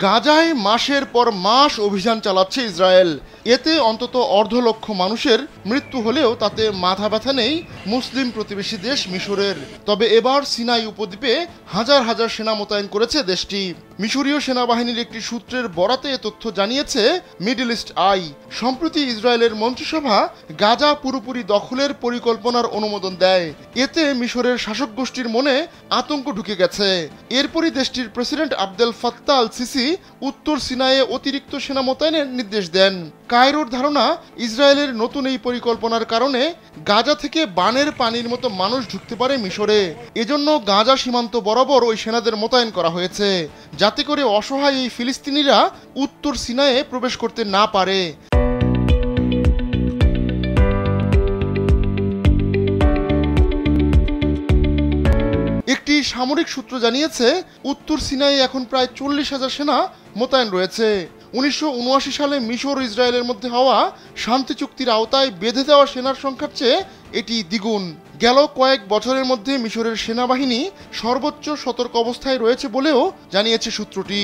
গাজায় মাসের পর মাস অভিযান চালাচ্ছে ইসরায়েল। এতে অন্তত 1.5 লক্ষ মানুষের মৃত্যু হলেও তাতে মাথা ব্যথা নেই মুসলিম প্রতিবেশী দেশ মিশরের। তবে এবার সিনাই উপদ্বীপে হাজার হাজার সেনা মোতায়েন করেছে দেশটি। মিশরীয় সেনাবাহিনীর একটি সূত্রের বরাতে এ তথ্য জানিয়েছে মিডল ইস্ট আই। সম্প্রতি ইসরায়েলের মন্ত্রিসভা গাজা পুরোপুরি দখলের পরিকল্পনার অনুমোদন দেয়। এতে মিশরের শাসক গোষ্ঠীর মনে আতঙ্ক ঢুকে গেছে। এরপরই দেশটির president Abdel Fattah al CC উত্তর সিনাইয়ে অতিরিক্ত সেনা মোতায়েনের নির্দেশ দেন। কায়রোর ধারণা, ইসরায়েলের নতুন এই পরিকল্পনার কারণে গাজা থেকে বানের পানির মতো মানুষ ঢুকতে পারে মিশরে। এজন্য গাজা সীমান্ত বরাবর ওই সেনাদের মোতায়েন করা হয়েছে, যাতে করে অসহায় এই ফিলিস্তিনিরা উত্তর সিনাইয়ে প্রবেশ করতে না পারে। একটি সামরিক সূত্র জানিয়েছে, উত্তর সিনাইয়ে এখন প্রায় 40,000 সেনা মোতায়েন রয়েছে। 1979 সালে মিশর ও ইসরায়েলের মধ্যে হওয়া শান্তি চুক্তির আওতায় বেঁধে দেওয়া সেনার সংখ্যার চেয়ে এটি দ্বিগুণ। গেল কয়েক বছরের মধ্যে মিশরের সেনাবাহিনী সর্বোচ্চ সতর্ক অবস্থায় রয়েছে বলেও জানিয়েছে সূত্রটি।